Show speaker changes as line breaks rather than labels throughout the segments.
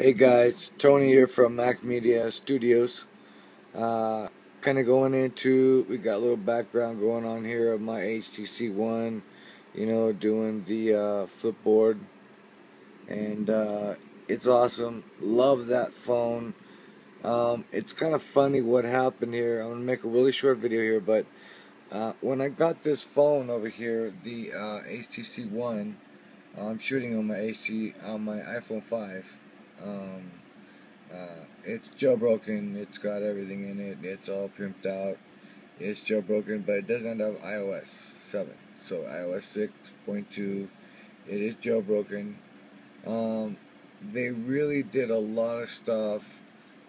Hey guys, Tony here from Mac Media Studios. Uh, kind of going into, we got a little background going on here of my HTC One, doing the flipboard, and it's awesome. Love that phone. It's kind of funny what happened here. I'm gonna make a really short video here, but when I got this phone over here, the HTC One, I'm shooting on my iPhone 5. Um, it's jailbroken. It's got everything in it. It's all pimped out. It's jailbroken, but it doesn't have iOS 7. So iOS 6.2, it is jailbroken. Um, they really did a lot of stuff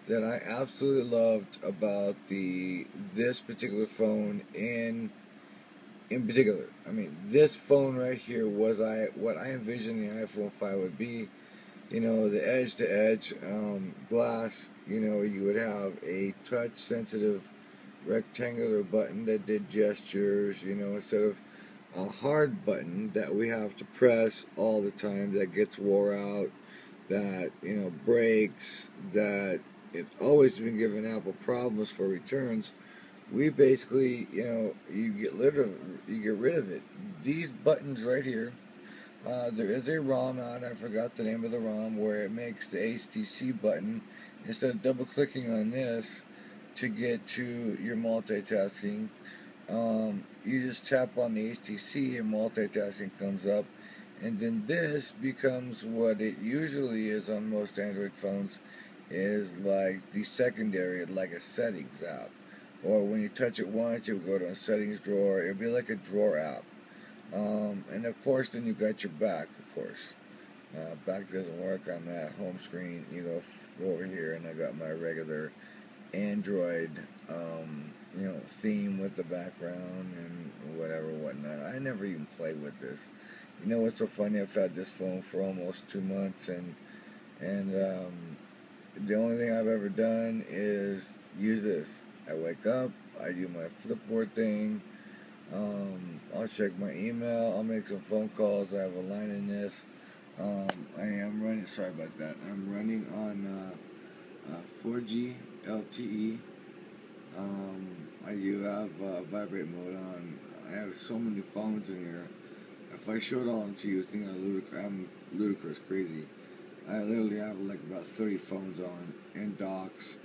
that I absolutely loved about this particular phone in particular. I mean, this phone right here was what I envisioned the iPhone 5 would be. The edge-to-edge glass. You would have a touch-sensitive rectangular button that did gestures, instead of a hard button that we have to press all the time that gets wore out, that, breaks, that it's always been giving Apple problems for returns. We basically, you get rid of it. These buttons right here, there is a ROM out, I forgot the name of the ROM, where it makes the HTC button, instead of double clicking on this to get to your multitasking, you just tap on the HTC and multitasking comes up, and then this becomes what it usually is on most Android phones, is like the secondary, like a settings app. Or when you touch it once, it will go to a settings drawer. It'll be like a drawer app. And of course, then you got your back, of course. Back doesn't work on that home screen. Go over here, and I got my regular Android, theme with the background and whatnot. I never even played with this. You know what's so funny? I've had this phone for almost 2 months, and the only thing I've ever done is use this. I wake up, I do my flipboard thing. I'll check my email. I'll make some phone calls. I have a line in this. I am running. Sorry about that. I'm running on 4G LTE. I do have vibrate mode on. I have so many phones in here. If I showed all of them to you, you think I'm ludicrous crazy. I literally have like about 30 phones on and docks.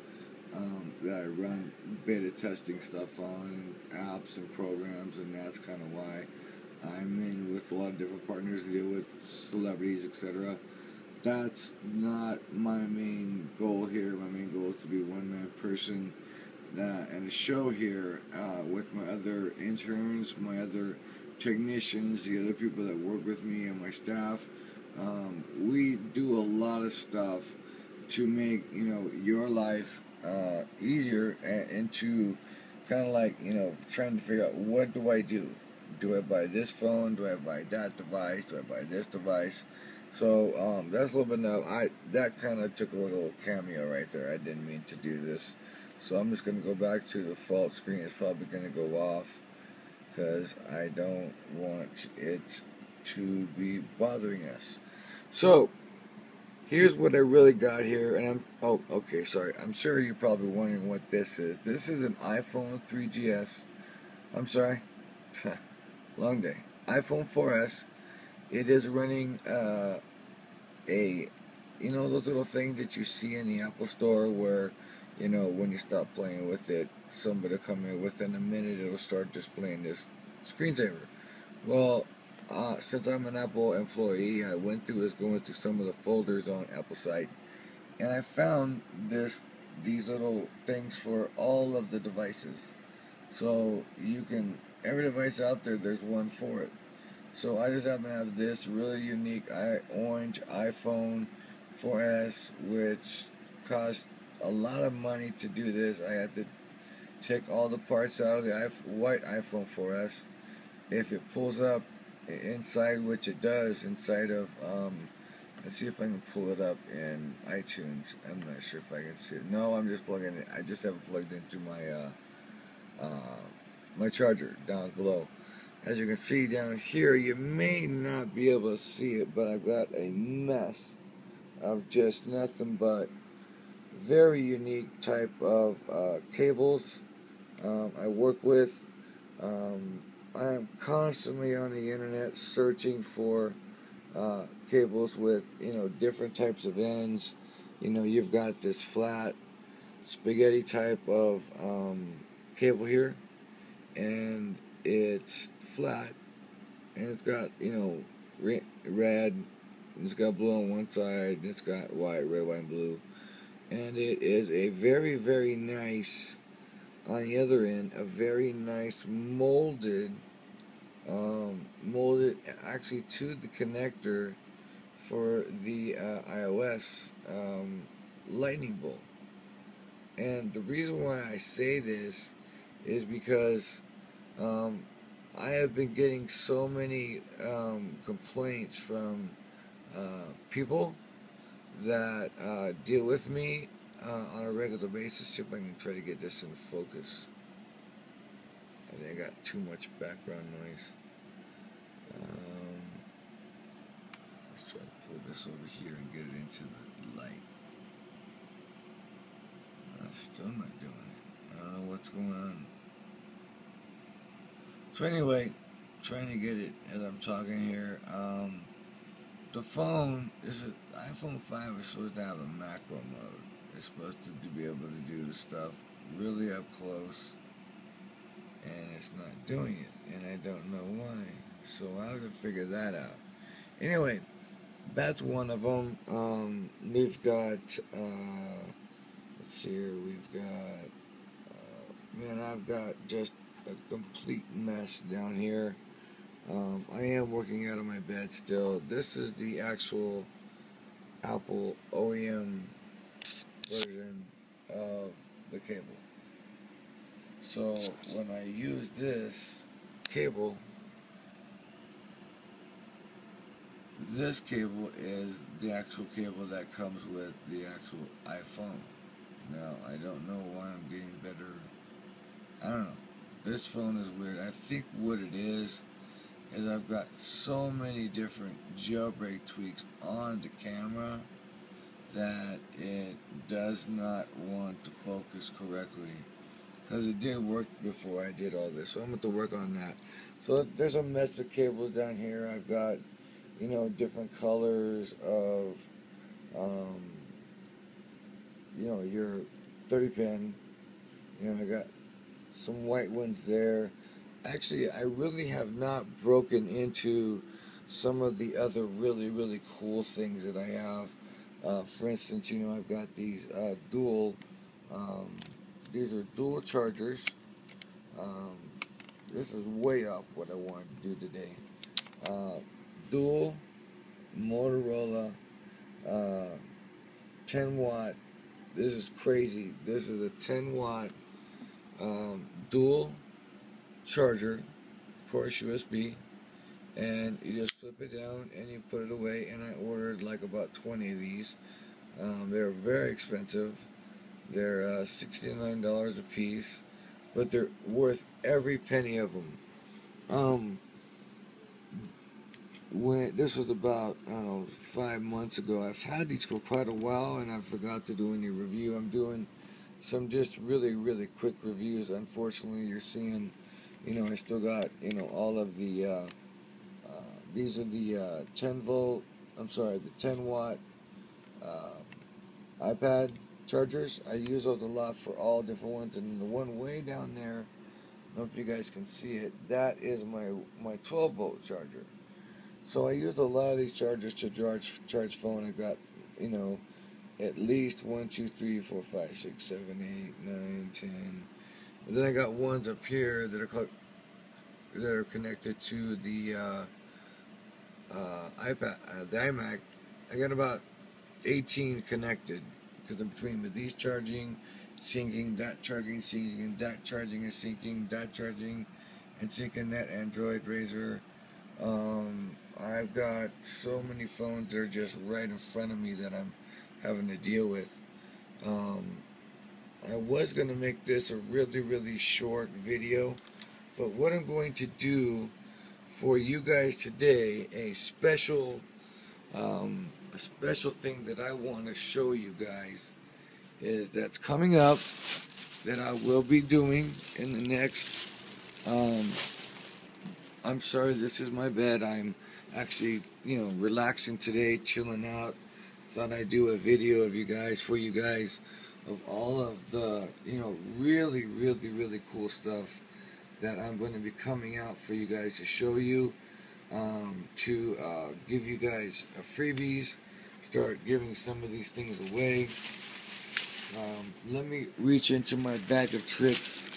That I run beta testing stuff on, apps and programs, and that's kind of why I'm in with a lot of different partners to deal with celebrities, etc. That's not my main goal here. My main goal is to be a one-man person and a show here with my other interns, my other technicians, the other people that work with me and my staff. We do a lot of stuff to make your life easier, and to kind of like trying to figure out, what do I do? Do I buy this phone? Do I buy that device? Do I buy this device? So that's a little bit now. That kind of took a little cameo right there. I didn't mean to do this, so I'm just going to go back to the default screen. It's probably going to go off because I don't want it to be bothering us. So here's what I really got here, and okay, sorry. I'm sure you're probably wondering what this is. This is an iPhone 3GS. I'm sorry, long day. iPhone 4S. It is running those little things that you see in the Apple Store where, when you stop playing with it, somebody will come in within a minute. It'll start displaying this screensaver. Well, since I'm an Apple employee, I going through some of the folders on Apple site, and I found these little things for all of the devices. So every device out there, there's one for it. So I just happen to have this really unique orange iPhone 4S, which cost a lot of money to do this. I had to take all the parts out of the white iPhone 4S. If it pulls up inside, which it does, inside of let's see if I can pull it up in iTunes. I'm not sure if I can see it. No, I'm just plugging it. I just have it plugged into my charger down below. As you can see down here, you may not be able to see it, but I've got a mess of just nothing but very unique type of cables I work with. I am constantly on the internet searching for cables with, different types of ends. You've got this flat spaghetti type of cable here, and it's flat, and it's got, red, and it's got blue on one side, and it's got white, red, white, and blue, and it is a very, very nice, on the other end, a very nice molded actually to the connector for the iOS lightning bolt. And the reason why I say this is because I have been getting so many complaints from people that deal with me on a regular basis. See if I can try to get this in focus. I think I got too much background noise. Let's try to pull this over here and get it into the light. I'm still not doing it. I don't know what's going on. So anyway, trying to get it as I'm talking here. The phone, this is iPhone 5 is supposed to have a macro mode. It's supposed to be able to do stuff really up close, and it's not doing it, and I don't know why. So I have to figure that out. Anyway, that's one of them. We've got, let's see here, we've got, man, I've got just a complete mess down here. I am working out of my bed still. This is the actual Apple OEM version of the cable. So when I use this cable is the actual cable that comes with the actual iPhone. Now, I don't know why I'm getting better. I don't know. This phone is weird. I think what it is I've got so many different jailbreak tweaks on the camera that it does not want to focus correctly. Because it didn't work before I did all this. So I'm going to work on that. So there's a mess of cables down here. I've got, different colors of, your 30 pin. I got some white ones there. Actually, I really have not broken into some of the other really, really cool things that I have. For instance, I've got these these are dual chargers. This is way off what I wanted to do today. Dual Motorola 10 watt. This is crazy. This is a 10 watt dual charger, of course USB, and you just flip it down and you put it away. And I ordered like about 20 of these. They're very expensive. They're $69 a piece, but they're worth every penny of them. When this was about, I don't know, 5 months ago. I've had these for quite a while, and I forgot to do any review. I'm doing some just really, really quick reviews. Unfortunately, you're seeing, I still got, all of the, these are the 10 watt iPad chargers. I use those a lot for all different ones, and the one way down there, I don't know if you guys can see it, that is my 12 volt charger. So I use a lot of these chargers to charge phone. I got, at least 1, 2, 3, 4, 5, 6, 7, 8, 9, 10. And then I got ones up here that are connected to the iPad, the iMac. I got about 18 connected, because in between with these charging, syncing, that charging, syncing, that charging and syncing, that charging and syncing, that Android Razr. I've got so many phones that are just right in front of me that I'm having to deal with. I was going to make this a really, really short video, but what I'm going to do for you guys today, a special a special thing that I want to show you guys is that's coming up that I will be doing in the next. I'm sorry, this is my bed. I'm actually, relaxing today, chilling out. Thought I'd do a video of you guys for you guys of all of the, really, really, really cool stuff that I'm going to be coming out for you guys to show you, to give you guys freebies, start giving some of these things away. Let me reach into my bag of tricks.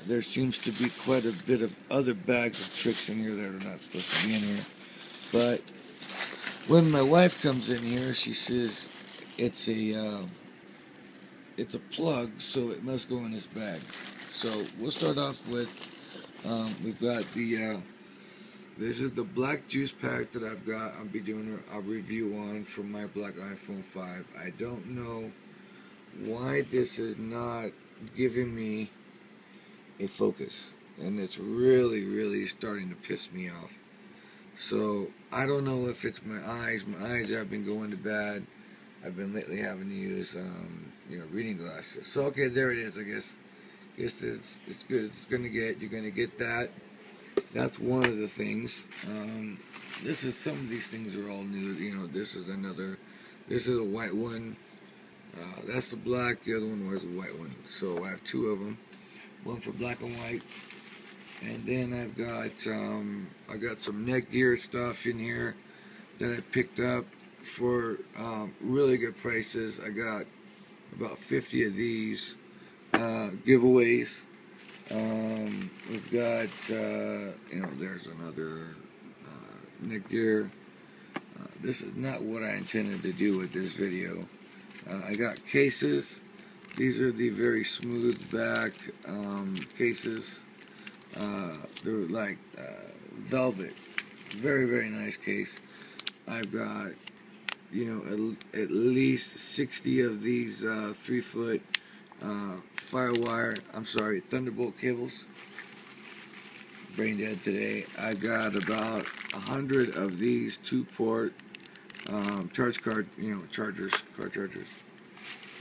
There seems to be quite a bit of other bags of tricks in here that are not supposed to be in here. But when my wife comes in here, she says it's a plug, so it must go in this bag. So we'll start off with, we've got the, this is the black juice pack that I've got. I'll be doing a review on for my black iPhone 5. I don't know why this is not giving me a focus, and it's really, really starting to piss me off. So I don't know if it's my eyes. My eyes have been going to bad. I've been lately having to use, reading glasses. So okay, there it is. I guess it's good. You're gonna get that. That's one of the things. Some of these things are all new. This is a white one. That's the black. The other one was a white one. So I have two of them. One for black and white. And then I've got some neck gear stuff in here that I picked up for really good prices. I got about 50 of these giveaways. We've got there's another neck gear. This is not what I intended to do with this video. I got cases. These are the very smooth back cases. They're like velvet. Very, very nice case. I've got, at least 60 of these 3-foot Thunderbolt cables. Brain dead today. I got about 100 of these 2-port car chargers.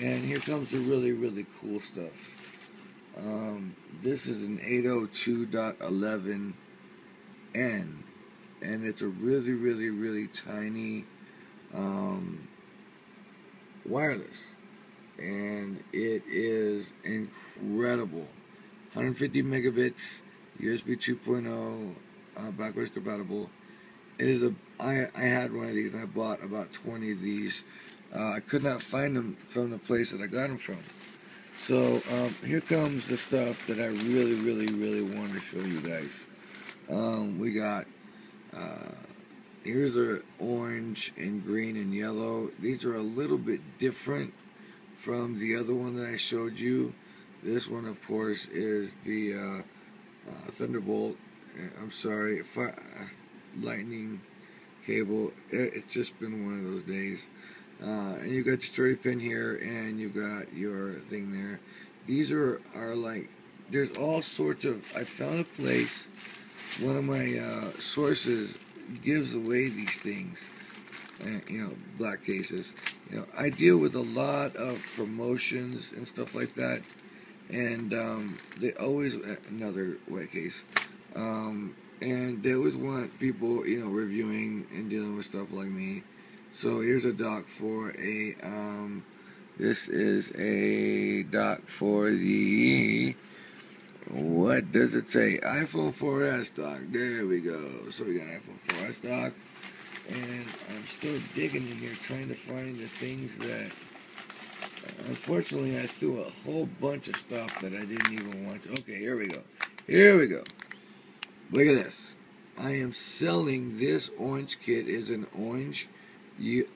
And here comes the really, really cool stuff. This is an 802.11n, and it's a really, really, really tiny wireless, and it is incredible. 150 megabits, USB 2.0, backwards compatible. It is I had one of these, and I bought about 20 of these. I could not find them from the place that I got them from. So here comes the stuff that I really, really, really want to show you guys. We got, here's the orange and green and yellow. These are a little bit different from the other one that I showed you. This one, of course, is the Thunderbolt. Lightning cable. It's just been one of those days. And you've got your 30 pin here, and you've got your thing there. These are like, there's all sorts of, I found a place, one of my sources gives away these things, black cases. I deal with a lot of promotions and stuff like that, and they always, another white case, and they always want people, reviewing and dealing with stuff like me. So here's a dock for a, this is a dock for the, what does it say? iPhone 4S dock. There we go. So we got an iPhone 4S dock. And I'm still digging in here trying to find the things that, unfortunately, I threw a whole bunch of stuff that I didn't even want to. Okay, here we go. Here we go. Look at this. I am selling this orange kit. Is an orange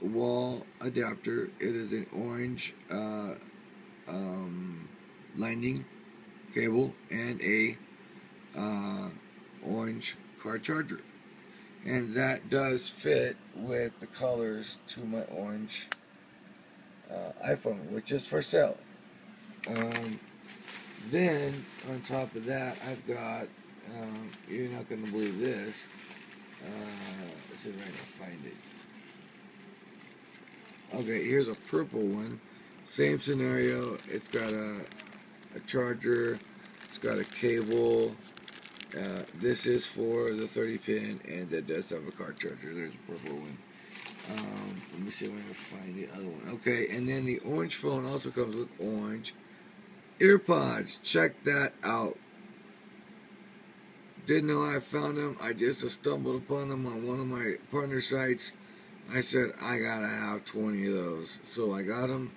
wall adapter. It is an orange lightning cable and a orange car charger, and that does fit with the colors to my orange iPhone, which is for sale. Then on top of that, I've got, you're not going to believe this, let's see if I can find it. Okay, here's a purple one. Same scenario. It's got a charger. It's got a cable. This is for the 30 pin, and that does have a car charger. There's a purple one. Let me see if I can find the other one. Okay, and then the orange phone also comes with orange earpods. Check that out. Didn't know I found them. I just stumbled upon them on one of my partner sites. I said, I gotta have 20 of those. So I got them.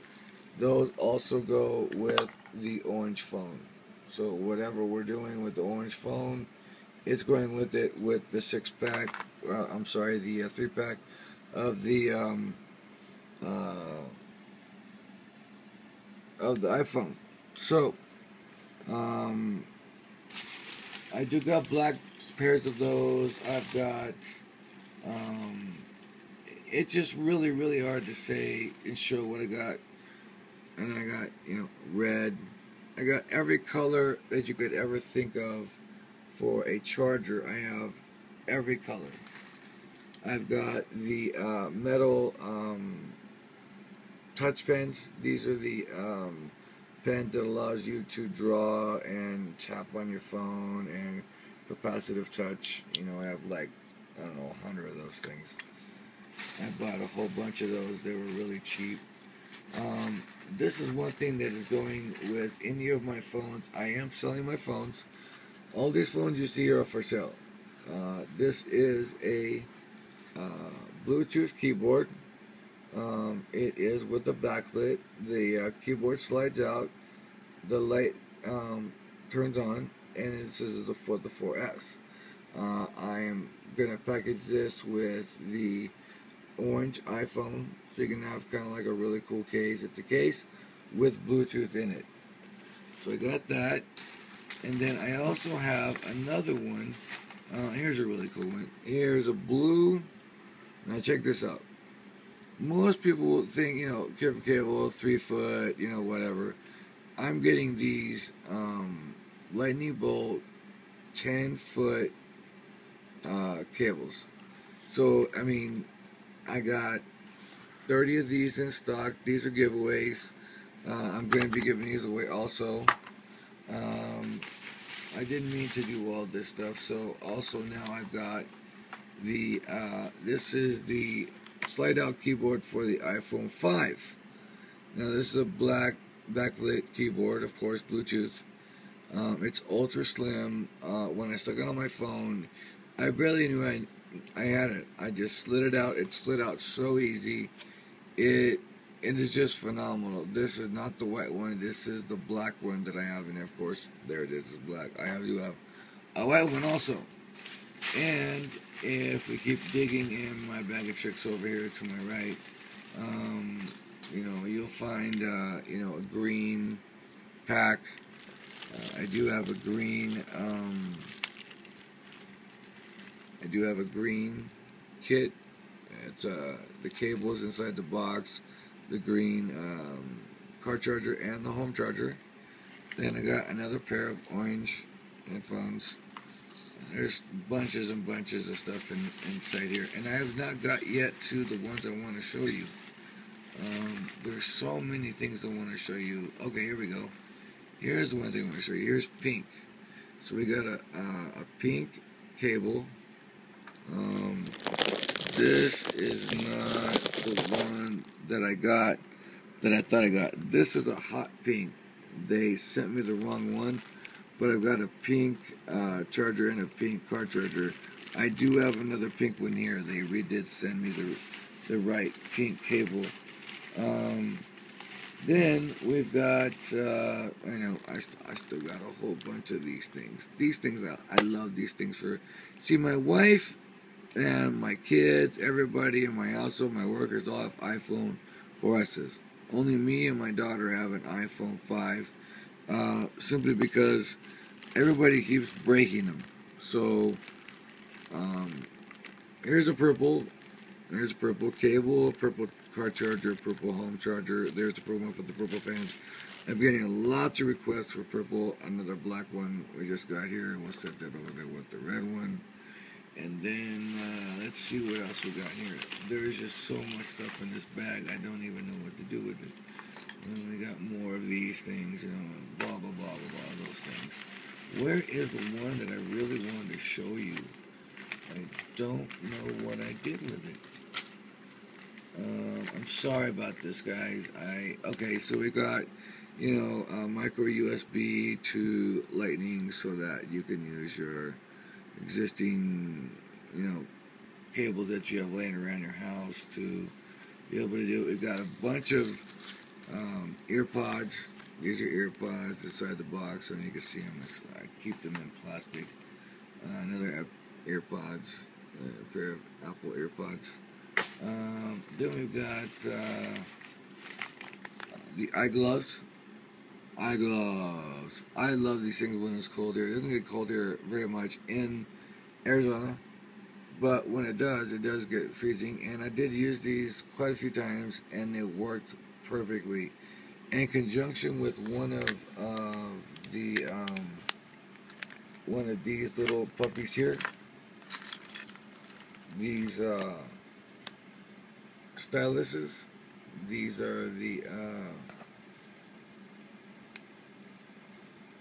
Those also go with the orange phone. So whatever we're doing with the orange phone, it's going with it with the 6-pack. I'm sorry, the 3-pack of the iPhone. So I do got black pairs of those. I've got. It's just really hard to say and show what I got. And I got, red. I got every color that you could ever think of for a charger. I have every color. I've got the metal touch pens. These are the pen that allows you to draw and tap on your phone, and capacitive touch. I have like, I don't know, 100 of those things. I bought a whole bunch of those. They were really cheap. This is one thing that is going with any of my phones. I am selling my phones. All these phones you see are for sale. This is a Bluetooth keyboard. It is with the backlit. The keyboard slides out. The light turns on, and it says for the 4S. I am gonna package this with the orange iPhone, so you can have kind of like a really cool case. It's a case with Bluetooth in it. So I got that, and then I also have another one. Here's a really cool one. Here's a blue. Now check this out. Most people will think, careful cable, 3 foot, whatever. I'm getting these lightning bolt 10-foot cables. So, I mean, I got 30 of these in stock. These are giveaways. I'm going to be giving these away also. I didn't mean to do all this stuff. So, also now I've got the, this is the slide out keyboard for the iPhone 5. Now this is a black backlit keyboard, of course, Bluetooth. It's ultra slim. When I stuck it on my phone, I barely knew I had it. I just slid it out. It slid out so easy. It is just phenomenal. This is not the white one. This is the black one that I have, and of course, there it is. It's black. I do have a white one also. And if we keep digging in my bag of tricks over here to my right, you'll find, a green pack. I do have a green, kit. It's the cables inside the box, the green car charger, and the home charger. Then I got another pair of orange headphones. There's bunches and bunches of stuff inside here, and I have not got yet to the ones I want to show you. There's so many things I want to show you. Okay, here we go. Here's the one thing I want to show you. Here's pink. So we got a pink cable. This is not the one that I got, that I thought I got. This is a hot pink. They sent me the wrong one, but I've got a pink charger and a pink car charger. I do have another pink one here. They did send me the right pink cable. Then we've got, I still got a whole bunch of these things. These things, I love these things see, my wife and my kids, everybody in my household, my workers, all have iPhone 4S's. Only me and my daughter have an iPhone 5, simply because everybody keeps breaking them. So, here's a purple cable, a purple car charger, purple home charger. There's the purple one for the purple fans. I'm getting lots of requests for purple. Another black one we just got here. We'll set that over there with the red one. And then let's see what else we got here. There's just so much stuff in this bag, I don't even know what to do with it. And we got more of these things, you know, blah blah blah blah blah, those things. Where is the one that I really wanted to show you? I don't know what I did with it. I'm sorry about this, guys. Okay, so we got, you know, micro USB to Lightning, so that you can use your existing, you know, cables that you have laying around your house to be able to do it. We've got a bunch of ear pods. These are ear pods inside the box, and you can see them. I keep them in plastic. Another ear pods, a pair of Apple ear pods. Then we've got the eye gloves. Eye gloves. I love these things when it's cold here. It doesn't get cold here very much in Arizona, but when it does get freezing. And I did use these quite a few times, and they worked perfectly. In conjunction with one of these little puppies here, these styluses. These are the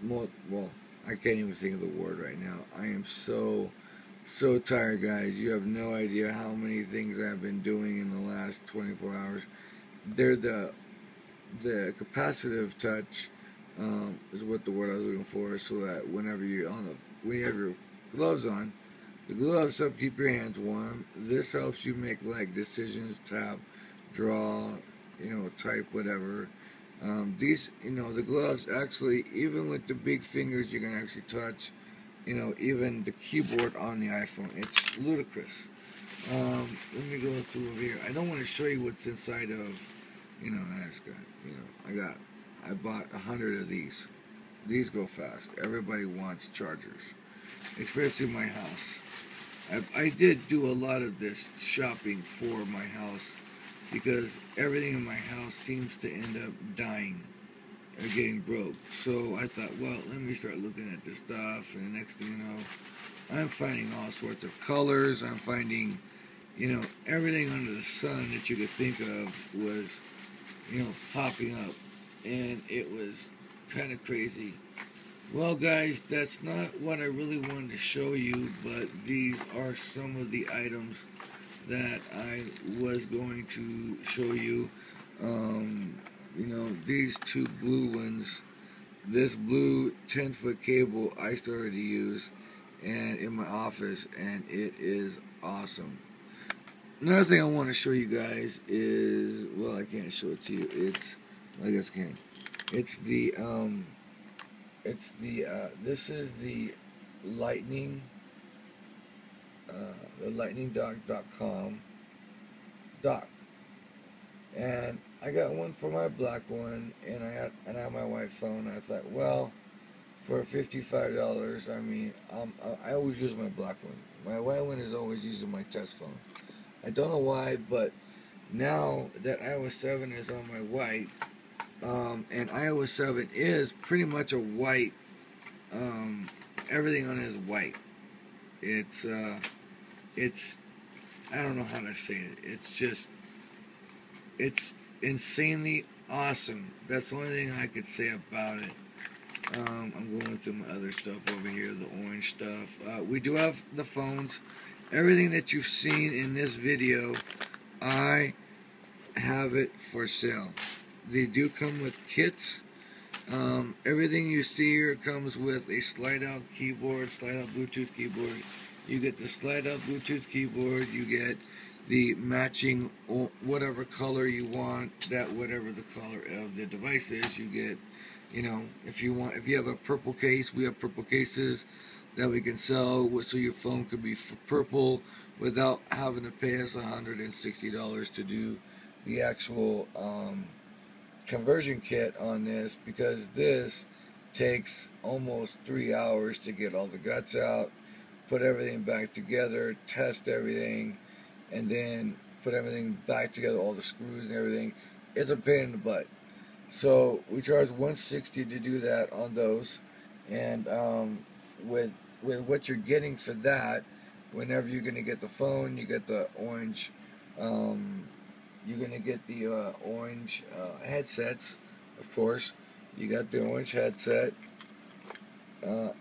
well, I can't even think of the word right now. I am so tired, guys. You have no idea how many things I've been doing in the last 24 hours. They're the capacitive touch, is what the word I was looking for, so that whenever you when you have your gloves on, the gloves help keep your hands warm. This helps you make like decisions, tap, draw, you know, type, whatever. These, you know, the gloves actually, even with the big fingers, you can actually touch, you know, even the keyboard on the iPhone. It's ludicrous. Let me go through over here. I don't want to show you what's inside of, you know, I just got, you know, I bought 100 of these. These go fast. Everybody wants chargers, especially in my house. I did do a lot of this shopping for my house, because everything in my house seems to end up dying or getting broke. So I thought, well, let me start looking at this stuff, and the next thing you know, I'm finding all sorts of colors. I'm finding, you know, everything under the sun that you could think of was, you know, popping up, and it was kind of crazy. Well, guys, that's not what I really wanted to show you, but these are some of the items that I was going to show you. You know, these two blue ones, this blue 10-foot cable I started to use and in my office, and it is awesome. Another thing I want to show you guys is, well, I can't show it to you. It's, I guess I can. This is the Lightning, the lightningdock.com dock, and I got one for my black one, and I had my wife's phone. I thought, well, for $55, I mean, I always use my black one. My white one is always using my touch phone. I don't know why, but now that iOS 7 is on my white, and iOS 7 is pretty much a white, everything on it is white. It's, I don't know how to say it. It's insanely awesome. That's the only thing I could say about it. I'm going to my other stuff over here, the orange stuff. We do have the phones. Everything that you've seen in this video, I have it for sale. They do come with kits. Everything you see here comes with a slide-out keyboard, slide-out Bluetooth keyboard. You get the slide-out Bluetooth keyboard. You get the matching whatever color you want. That whatever the color of the device is, you get. You know, if you have a purple case, we have purple cases that we can sell, so your phone could be purple without having to pay us $160 to do the actual conversion kit on this, because this takes almost 3 hours to get all the guts out, put everything back together, test everything, and then put everything back together, all the screws and everything. It's a pain in the butt. So we charge $160 to do that on those, and with what you're getting for that, whenever you're gonna get the phone, you get the orange. You're gonna get the orange headsets, of course. You got the orange headset.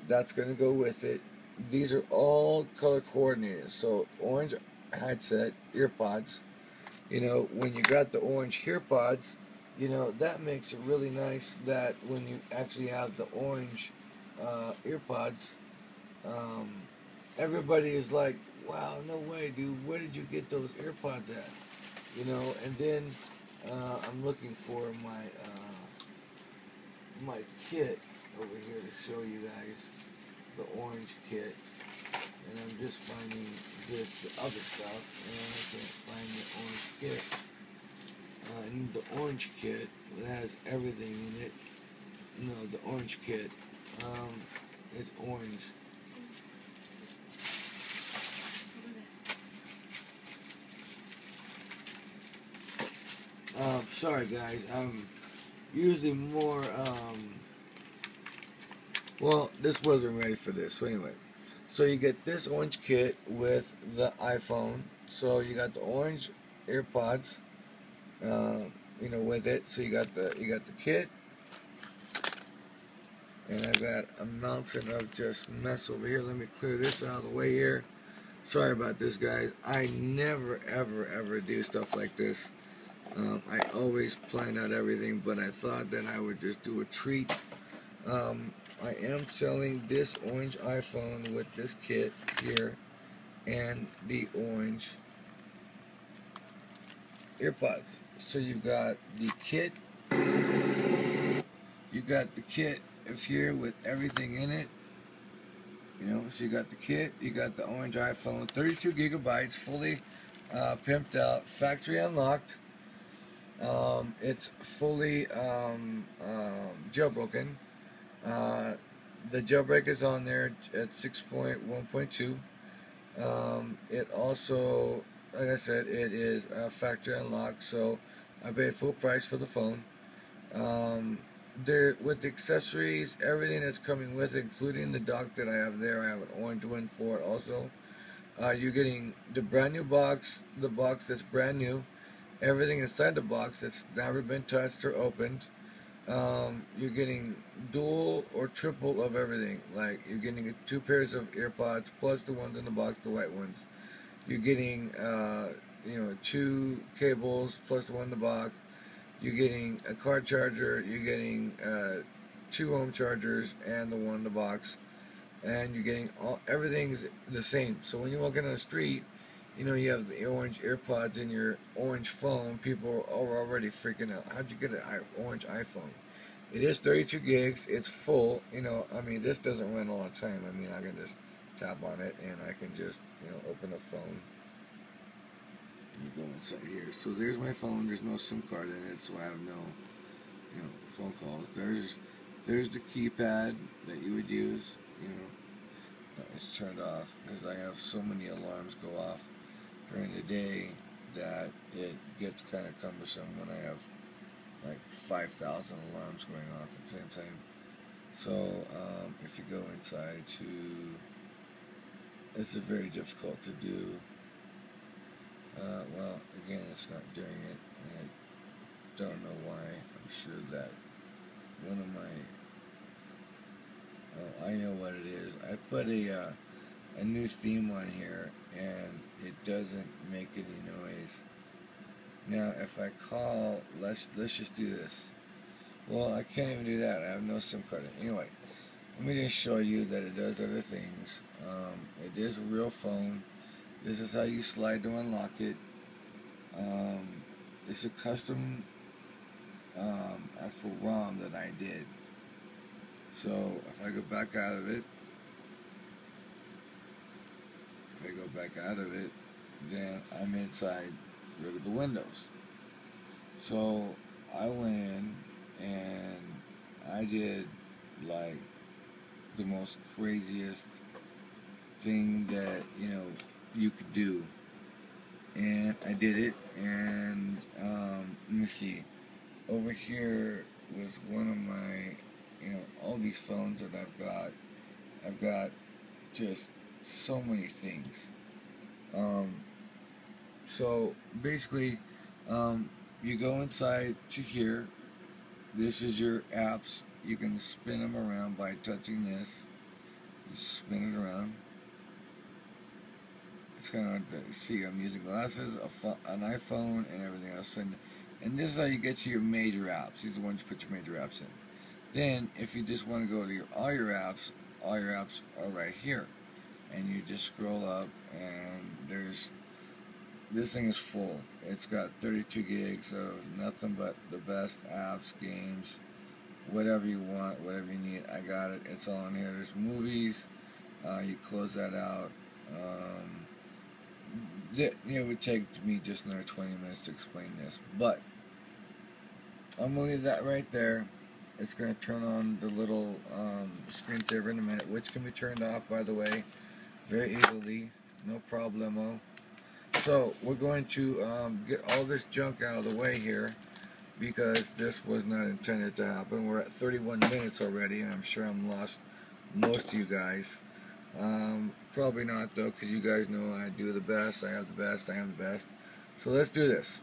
That's gonna go with it. These are all color coordinated. So orange headset, earpods. You know, when you got the orange earpods, you know that makes it really nice. That when you actually have the orange earpods, um, everybody is like, "Wow, no way, dude! Where did you get those earpods at?" You know, and then I'm looking for my kit over here to show you guys the orange kit, and I'm just finding just the other stuff, and I can't find the orange kit. I need the orange kit that has everything in it. No, the orange kit. It's orange. Sorry guys, I'm usually more, well, this wasn't ready for this, so anyway. So you get this orange kit with the iPhone. So you got the orange AirPods, you know, with it. So you got the kit, and I got a mountain of just mess over here. Let me clear this out of the way here. Sorry about this, guys. I never, ever do stuff like this. I always plan out everything, but I thought that I would just do a treat. I am selling this orange iPhone with this kit here and the orange AirPods. So you've got the kit, of here with everything in it. You know, so you got the kit, you got the orange iPhone, 32 gigabytes, fully pimped out, factory unlocked. It's fully jailbroken. The jailbreak is on there at 6.1.2. It also, like I said, it is factory unlocked, so I paid full price for the phone. There, with the accessories, everything that's coming with it, including the dock that I have there, I have an orange one for it also. You're getting the brand new box, the box that's brand new, everything inside the box that's never been touched or opened. You're getting dual or triple of everything. Like you're getting 2 pairs of AirPods plus the ones in the box, the white ones. You're getting, you know, 2 cables plus the one in the box. You're getting a car charger. You're getting 2 home chargers and the one in the box. And you're getting everything's the same. So when you're walking on the street, you know, you have the orange AirPods in your orange phone. People are already freaking out. How'd you get an orange iPhone? It is 32 gigs. It's full. You know, I mean, this doesn't run all the time. I mean, I can just tap on it and I can just, you know, open the phone. Let me go inside here. So there's my phone. There's no SIM card in it, so I have no, you know, phone calls. There's the keypad that you would use. You know, it's turned off because I have so many alarms go off during the day that it gets kind of cumbersome when I have like 5,000 alarms going off at the same time. So if you go inside to, it's very difficult to do. Well, again, it's not doing it. I don't know why. I'm sure that one of my, oh, I know what it is. I put a new theme on here and it doesn't make any noise. Now if I call, let's just do this. Well, I can't even do that. I have no SIM card. Anyway, let me just show you that it does other things. It is a real phone. This is how you slide to unlock it. It's a custom actual ROM that I did. So if I go back out of it, then I'm inside the Windows. So I went in and I did like the most craziest thing that, you know, you could do, and I did it. And let me see, over here was one of my, you know, all these phones that I've got just so many things. Um, so basically, you go inside to here. This is your apps. You can spin them around by touching this. You spin it around. It's kind of hard to see. I'm using glasses, an iPhone, and everything else. And this is how you get to your major apps. These are the ones you put your major apps in. Then, if you just want to go to all your apps are right here. And you just scroll up, and this thing is full. It's got 32 gigs of nothing but the best apps, games, whatever you want, whatever you need. I got it. It's all in here. There's movies. You close that out. It would take me just another 20 minutes to explain this, but I'm going to leave that right there. It's going to turn on the little screensaver in a minute, which can be turned off, by the way, very easily, no problemo. So we're going to get all this junk out of the way here, because this was not intended to happen. We're at 31 minutes already, and I'm sure I'm lost most of you guys. Probably not, though, because you guys know I do the best, I have the best, I am the best. So let's do this.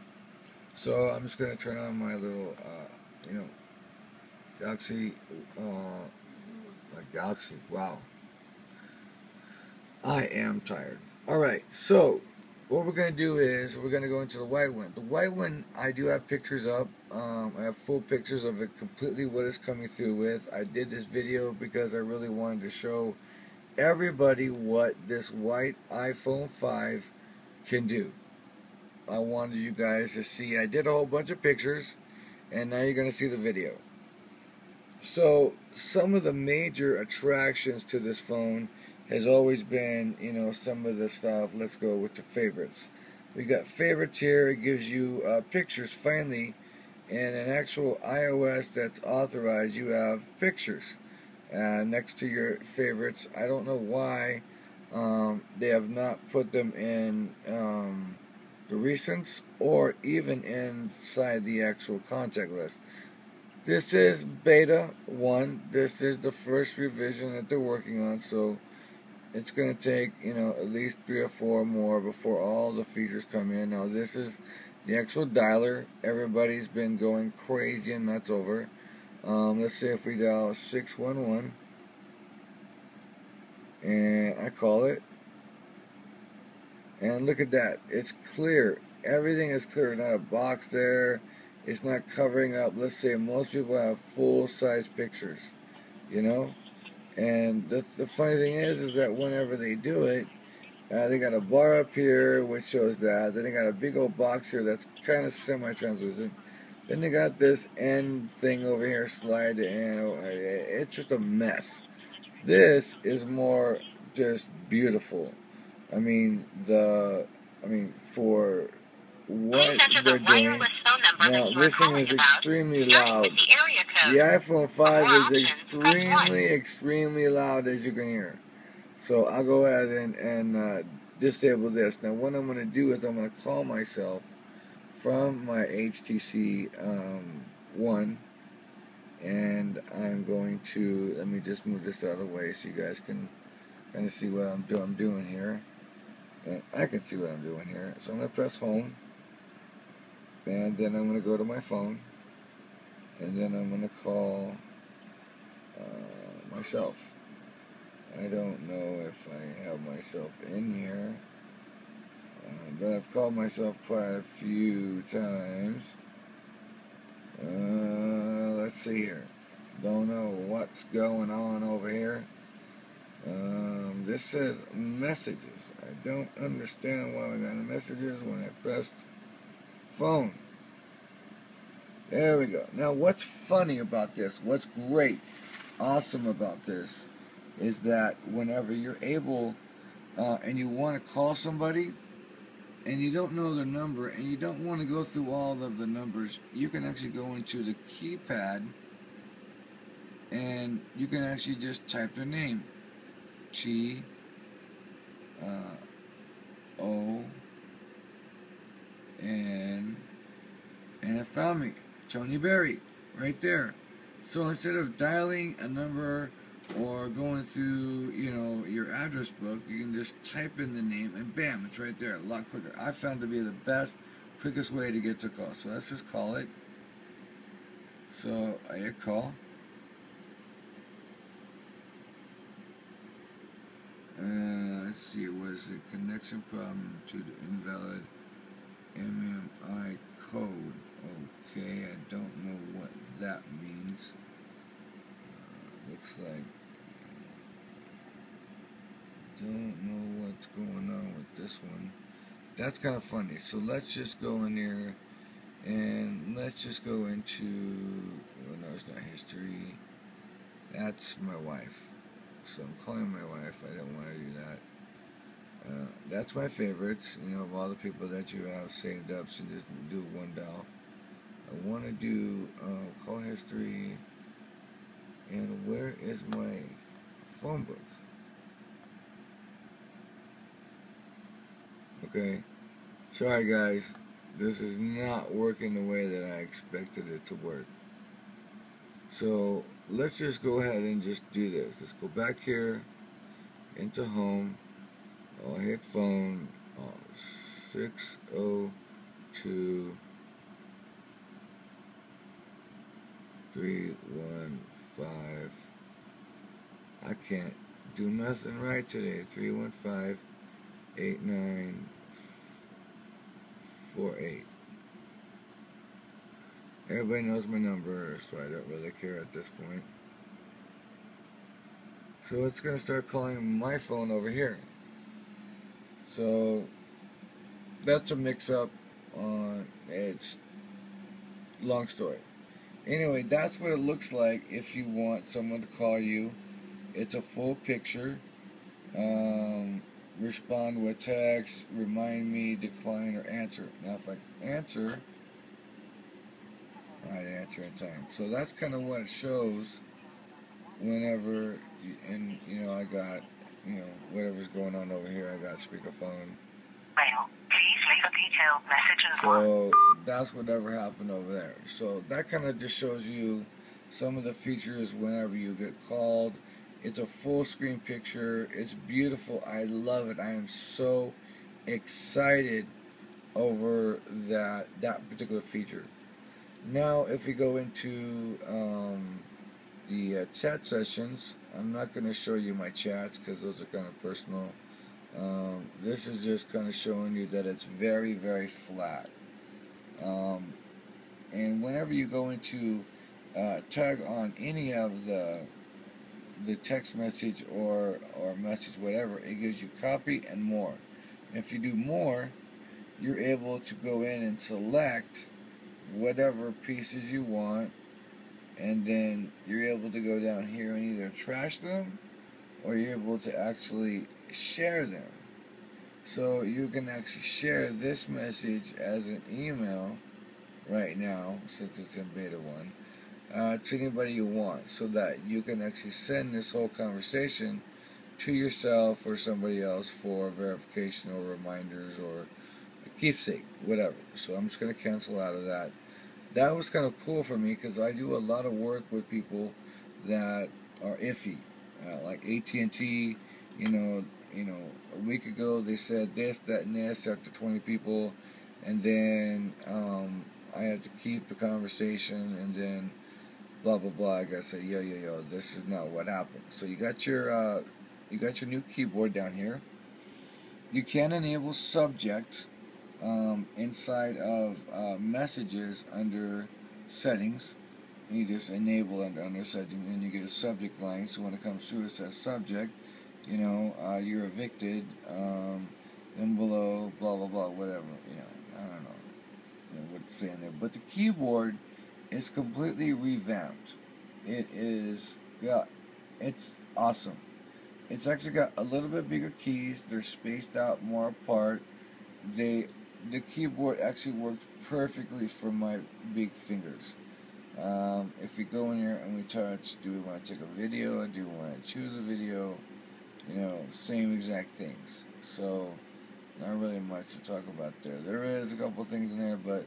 So I'm just going to turn on my little, Galaxy, Galaxy, wow. I am tired. Alright, so what we're going to do is we're going to go into the white one. The white one, I do have pictures up. I have full pictures of it, completely what it's coming through with. I did this video because I really wanted to show everybody what this white iPhone 5 can do. I wanted you guys to see. I did a whole bunch of pictures, and now you're going to see the video. So some of the major attractions to this phone has always been, some of the stuff. Let's go with the favorites. We got favorites here. It gives you pictures finally, and an actual iOS that's authorized. You have pictures next to your favorites. I don't know why they have not put them in the recents or even inside the actual contact list. This is beta 1. This is the first revision that they're working on, so it's going to take, at least 3 or 4 more before all the features come in. Now, this is the actual dialer. Everybody's been going crazy and nuts over. Let's say if we dial 611, and I call it, and look at that. It's clear. Everything is clear. There's not a box there. It's not covering up. Let's say most people have full-size pictures, And the funny thing is that whenever they do it, they got a bar up here which shows that. Then they got a big old box here that's kind of semi-translucent. Then they got this end thing over here, slide in. It's just a mess. This is more just beautiful. For what they're doing. Now, this thing is extremely loud. The iPhone 5 is extremely loud, as you can hear. So I'll go ahead and disable this. Now, what I'm going to do is I'm going to call myself from my HTC One, and I'm going to, let me just move this out of the way so you guys can kind of see what I'm doing here. And I can see what I'm doing here. So I'm going to press home, and then I'm going to go to my phone, and then I'm going to call myself. I don't know if I have myself in here, but I've called myself quite a few times. Let's see here. Don't know what's going on over here. This says messages. I don't understand why I got messages when I pressed phone. There we go. Now, what's funny about this, what's great, awesome about this, is that whenever you're able and you want to call somebody and you don't know their number and you don't want to go through all of the numbers, you can actually go into the keypad and you can actually just type their name. T O N, and it found me, Tony Berry, right there. So instead of dialing a number or going through, your address book, you can just type in the name and bam, it's right there, a lot quicker. I found to be the best, quickest way to get to call. So let's just call it. So I hit call. Let's see, was a connection problem to the invalid MMI code. Okay, I don't know what that means. Looks like don't know what's going on with this one. That's kind of funny. So let's just go in here and let's just go into, well, no, it's not history. That's my wife. So I'm calling my wife. I don't want to do that. That's my favorites, of all the people that you have saved up. So just do one dial. I want to do call history. And where is my phone book? Okay. Sorry guys. This is not working the way that I expected it to work. So let's just go ahead and just do this. Let's go back here into home. I'll hit phone. 602 315. I can't do nothing right today. 315 8948. Everybody knows my number, so I don't really care at this point. So it's going to start calling my phone over here. So that's a mix-up. It's long story. Anyway, that's what it looks like if you want someone to call you. It's a full picture. Respond with text, remind me, decline, or answer. Now if I answer, I answer in time. So that's kind of what it shows whenever, I got, whatever's going on over here. I got speakerphone.
Please leave a detailed message and
so that's whatever happened over there. So that kind of just shows you some of the features whenever you get called. It's a full screen picture. It's beautiful. I love it. I am so excited over that particular feature. Now, if we go into the chat sessions, I'm not going to show you my chats because those are kind of personal. This is just kind of showing you that it's very, very flat. And whenever you go into tag on any of the text message or message, whatever, it gives you copy and more. And if you do more, you're able to go in and select whatever pieces you want, and then you're able to go down here and either trash them or you're able to actually share them. So you can actually share this message as an email right now, since it's in beta 1, to anybody you want, so that you can actually send this whole conversation to yourself or somebody else for verification or reminders or a keepsake, whatever. So I'm just going to cancel out of that. That was kind of cool for me because I do a lot of work with people that are iffy, like AT&T. A week ago they said this, that, and this after 20 people, and then I had to keep the conversation, and then blah blah blah. I gotta say, yo, this is not what happened. So you got your new keyboard down here. You can enable subject inside of messages under settings. You just enable under settings, and you get a subject line. So when it comes through, it says subject. You're evicted. Then below, blah blah blah, whatever. I don't know what it's saying there. But the keyboard is completely revamped. It is, it's awesome. It's actually got a little bit bigger keys. They're spaced out more apart. The keyboard actually works perfectly for my big fingers. If we go in here and we touch, do we want to take a video? Do we want to choose a video? Same exact things. So, not really much to talk about there. There is a couple things in there, but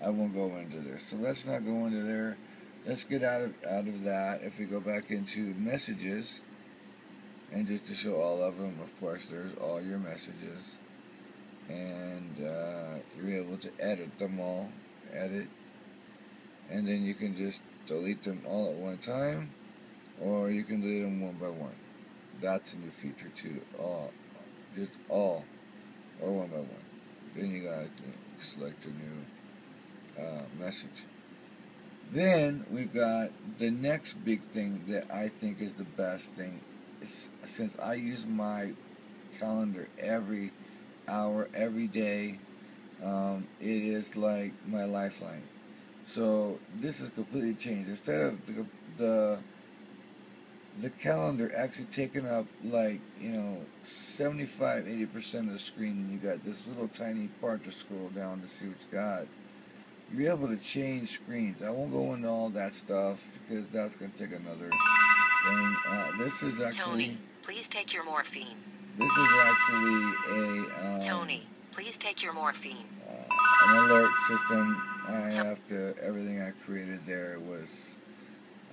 I won't go into there. So let's not go into there. let's get out of that. If we go back into messages, and just to show all of them, of course, there's all your messages, and you're able to edit them all, edit, and then you can just delete them all at one time, or you can delete them one by one. That's a new feature too. Just all, or one by one. Then you gotta select your new message. Then we've got the next big thing that I think is the best thing. Since I use my calendar every hour, every day, it is like my lifeline. So this has completely changed. Instead of the calendar actually taking up like 75-80% of the screen, you got this little tiny part to scroll down to see what you got. You're able to change screens. I won't go into all that stuff because that's going to take another thing. This is actually...
Tony, please take your morphine.
This is actually a...
Tony, please take your morphine.
An alert system. Everything I created there was...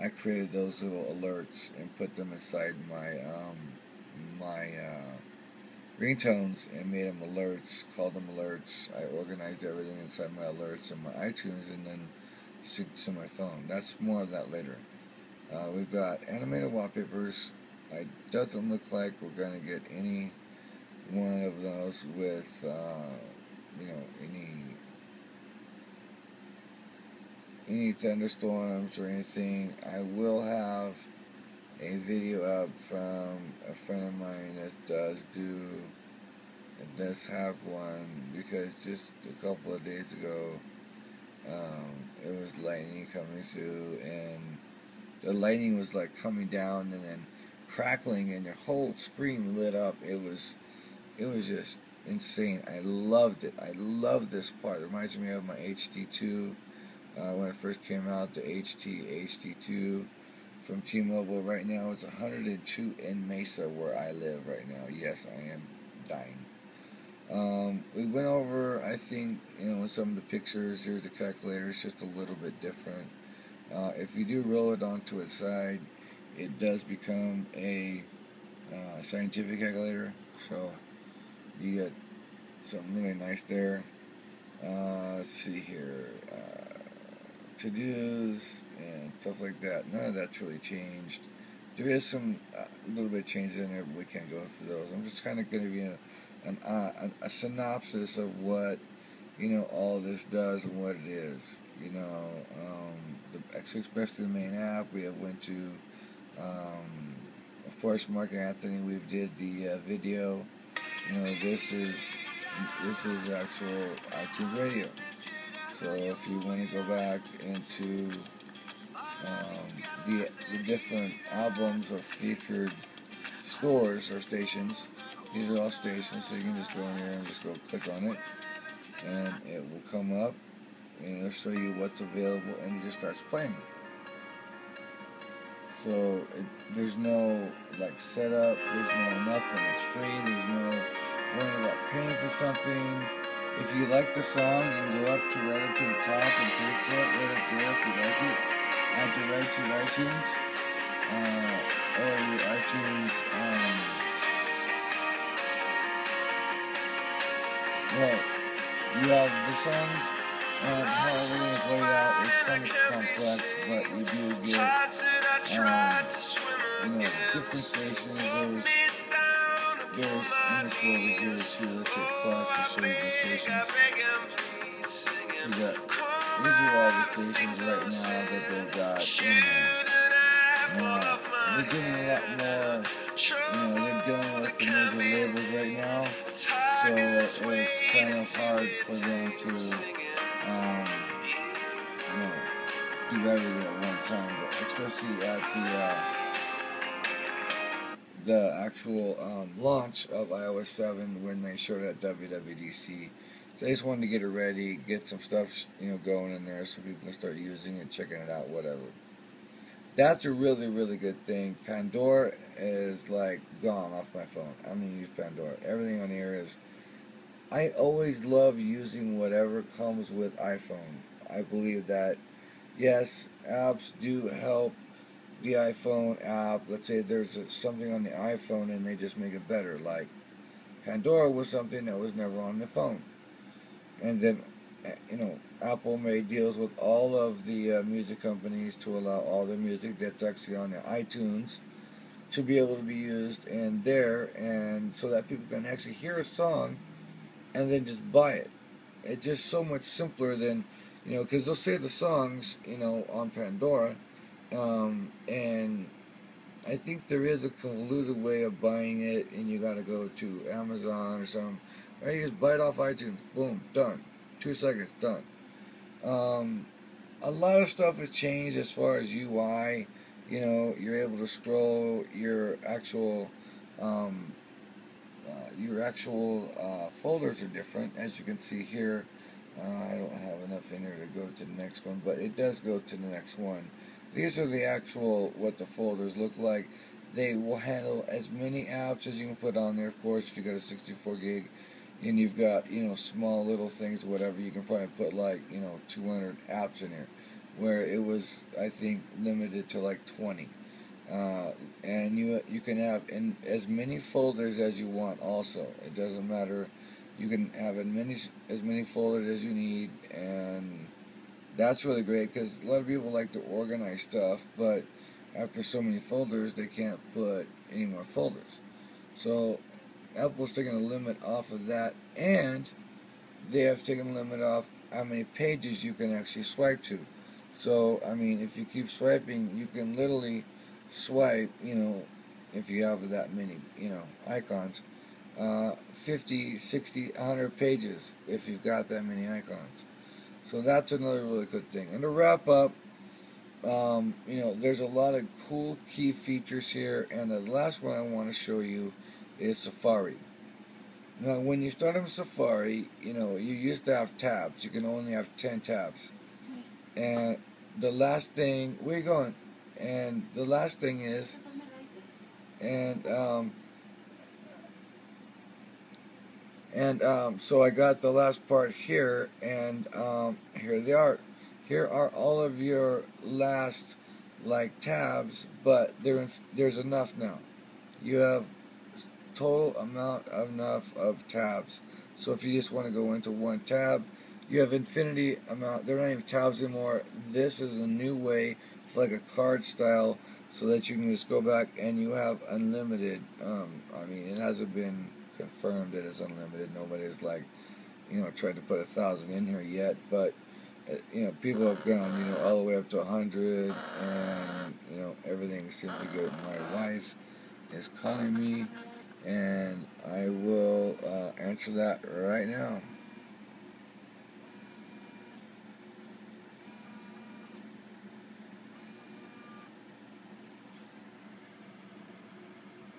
I created those little alerts and put them inside my ringtones and made them alerts, called them alerts. I organized everything inside my alerts and my iTunes and then synced to my phone. That's more of that later. We've got animated wallpapers. It doesn't look like we're going to get any one of those with, any thunderstorms or anything. I will have a video up from a friend of mine that does have one, because just a couple of days ago it was lightning coming through, and the lightning was like coming down and then crackling, and your whole screen lit up. It was just insane. I loved it. I love this part. It reminds me of my HD2 when it first came out, the HD2 from T-Mobile. Right now it's 102 in Mesa where I live right now. Yes, I am dying. We went over, I think, some of the pictures. Here's the calculator. It's just a little bit different. If you do roll it onto its side, it does become a scientific calculator. So you get something really nice there. Let's see here. To-dos and stuff like that. None of that's really changed. There is some little bit of changes in there, but we can't go through those. I'm just kind of going to give you a synopsis of what all this does and what it is. Especially the main app. We have went to, of course, Mark Anthony. We did the video. This is actual iTunes Radio. So if you want to go back into the different albums or featured stores or stations, these are all stations, so you can just go in there and just go click on it, and it will come up and it'll show you what's available, and it just starts playing. So there's no setup, there's no nothing. It's free. There's no worrying about paying for something. If you like the song, you can go up to right up to the top and pay for it right up there if you like it. Add to right to iTunes, or your iTunes. You have the songs. How everything is laid out is kind of complex, but you do get different stations. There's in this world is here too. Let's hit plus to show you the stations. So these are all the stations right now that they've got in there. They're getting a lot more, they're dealing with the major labels right now, so it's kind of hard for them to do everything at one time, but especially at the actual launch of iOS 7 when they showed it at WWDC. So I just wanted to get it ready, get some stuff going in there so people can start using it, checking it out, whatever. That's a really, really good thing. Pandora is gone off my phone. I don't even use Pandora. Everything on here is... I always love using whatever comes with iPhone. I believe that yes, apps do help the iPhone app. Let's say there's something on the iPhone and they just make it better. Like Pandora was something that was never on the phone, and then Apple made deals with all of the music companies to allow all the music that's actually on the iTunes to be able to be used in there, and so that people can actually hear a song and then just buy it. It's just so much simpler than, because they'll say the songs, on Pandora, and I think there is a convoluted way of buying it, and you got to go to Amazon or something. Or you just buy it off iTunes. Boom, done. 2 seconds, done. A lot of stuff has changed as far as UI. You're able to scroll um, your actual folders are different, as you can see here. I don't have enough in here to go to the next one, but it does go to the next one. These are the actual what the folders look like. They will handle as many apps as you can put on there. Of course, if you got a 64 gig and you've got small little things or whatever, you can probably put like 200 apps in here, where it was, I think, limited to like 20. And you can have in as many folders as you want. Also, it doesn't matter. You can have as many folders as you need, and that's really great because a lot of people like to organize stuff, but after so many folders, they can't put any more folders. So Apple's taking a limit off of that, and they have taken a limit off how many pages you can actually swipe to. So, I mean, if you keep swiping, you can literally swipe, if you have that many, icons, 50, 60, 100 pages if you've got that many icons. So that's another really good thing. And to wrap up, there's a lot of cool key features here, and the last one I want to show you is Safari. Now, when you start on Safari, you used to have tabs. You can only have 10 tabs. And the last thing, where you going? And the last thing is, so I got the last part here, and here they are. Here are all of your last tabs, but there's enough now. You have total amount enough of tabs. So if you just want to go into one tab, you have infinity amount. They're not even tabs anymore. This is a new way, it's like a card style, so that you can just go back and you have unlimited. I mean, it hasn't been confirmed that it's unlimited. Nobody's tried to put 1,000 in here yet, but people have gone all the way up to 100, and everything seems to be good. My wife is calling me, and I will answer that right now.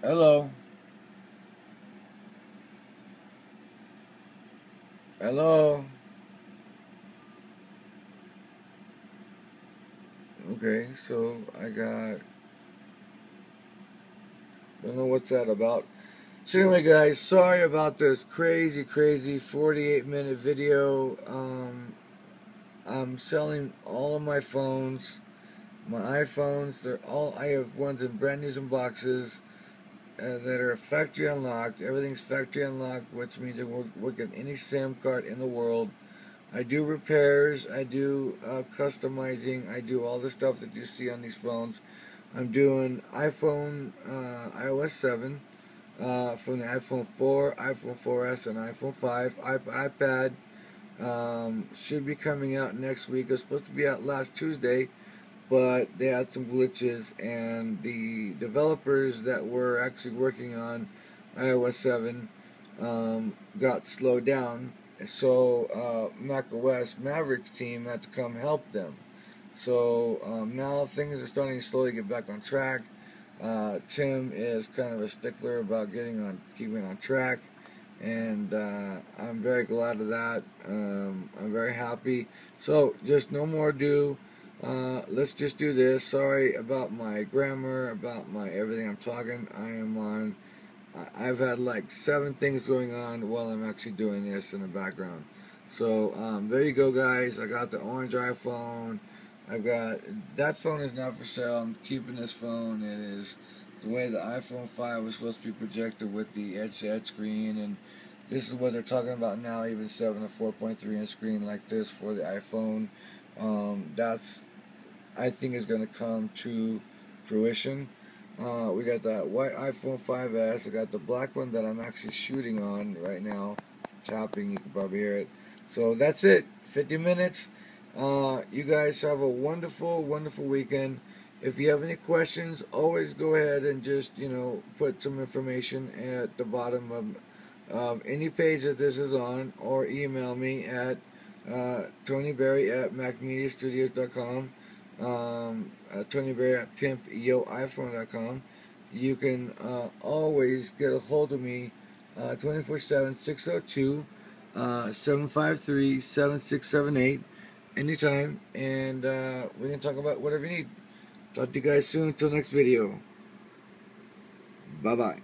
Hello. Hello. Okay, so I got, don't know what's that about. So anyway, guys, sorry about this crazy 48-minute video. I'm selling all of my phones, my iPhones. I have ones in brand new boxes that are factory unlocked. Everything's factory unlocked, which means it will work on any SIM card in the world. I do repairs, I do customizing, I do all the stuff that you see on these phones. I'm doing iOS 7 from the iPhone 4, iPhone 4S, and iPhone 5. iPad should be coming out next week. It was supposed to be out last Tuesday, but they had some glitches, and the developers that were actually working on iOS 7 got slowed down. So macOS Mavericks team had to come help them. So now things are starting to slowly get back on track. Tim is kind of a stickler about keeping on track, and I'm very glad of that. I'm very happy. So just no more ado. Let's just do this. Sorry about my grammar, about my everything I'm talking. I've had like 7 things going on while I'm actually doing this in the background. So there you go, guys. I got the orange iPhone. I've got, that phone is not for sale. I'm keeping this phone. It is the way the iPhone 5 was supposed to be projected with the edge-to-edge screen, and this is what they're talking about now, even 7 to 4.3 inch screen like this for the iPhone. That's, I think, is going to come to fruition. We got that white iPhone 5S. I got the black one that I'm actually shooting on right now. Tapping, you can probably hear it. So that's it. 50 minutes. You guys have a wonderful, wonderful weekend. If you have any questions, always go ahead and just, put some information at the bottom of any page that this is on, or email me at tonyberry@macmediastudios.com. TonyBerry@pimpyoiPhone.com. You can always get a hold of me 24/7, 602 753 7678 anytime, and we can talk about whatever you need. Talk to you guys soon. Until next video. Bye bye.